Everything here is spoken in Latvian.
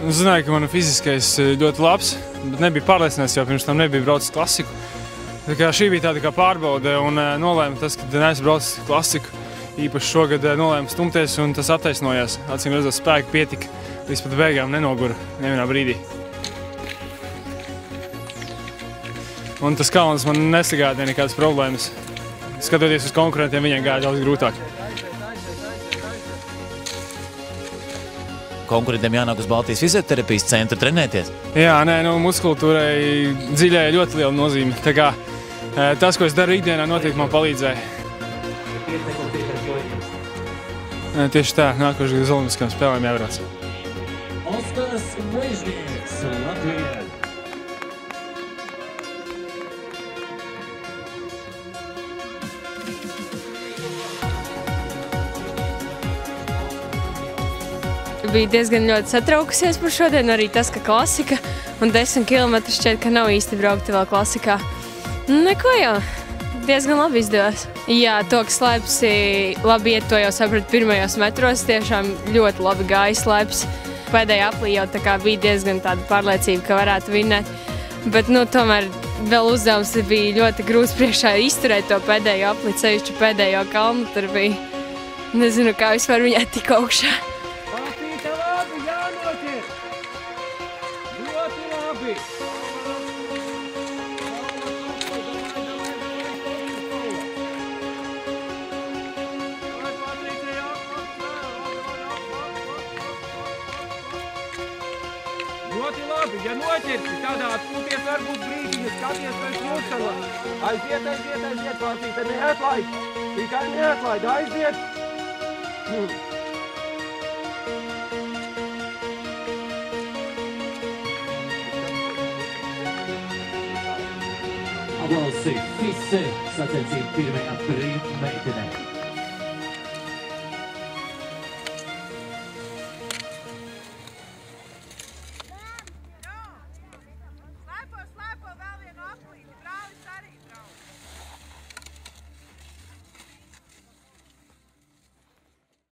Zināju, ka mana fiziskais ļoti labs, bet nebija pārliecināts, jo pirms tam nebija braucis klasiku. Tā kā šī bija tāda kā pārbaude un nolēma tas, ka neesmu braucis klasiku. Īpaši šogad nolēma stumties un tas attaisnojās. Acīm redzot, spēki pietika, līdz pat beigām nenogura nevienā brīdī. Un tas kalns man nesagādīja nekādas problēmas. Skatoties uz konkurentiem, viņiem gāja daudz grūtāk. Konkurentiem jānāk uz Baltijas fizioterapijas centru trenēties? Jā, nē, muskultūrai dziļai ļoti liela nozīme. Tā kā tas, ko es daru ikdienā, noteikti man palīdzēja. Tieši tā, nākošais uz Olimpiskajām spēlēm jābrauc. Oskars Mežnieks, Latvija. Biju diezgan ļoti satraukusies par šodien, arī tas, ka klasika un 10 km šķiet, ka nav īsti braukti vēl klasikā. Neko jau, diezgan labi izdevās. Jā, to, ka slēps labi iet, to jau sapratu pirmajos metros, tiešām ļoti labi gāja slēps. Pēdējā aplī jau tā kā bija diezgan tāda pārliecība, ka varētu vinnēt, bet tomēr vēl uzdevums bija ļoti grūts priekšā izturēt to pēdējo aplī, sevišķi pēdējo kalnu, tur bija, nezinu, kā vispār viņai tik augšā. Ļoti labi, ja noķersi tādā atpūties, varbūt brīdī, skaties pēc mūsala. Aiziet, Vācīte, neatlaid. Tikai neatlaid, aiziet. Aplausi FISE sacensību pirmajā brīvmeitenē.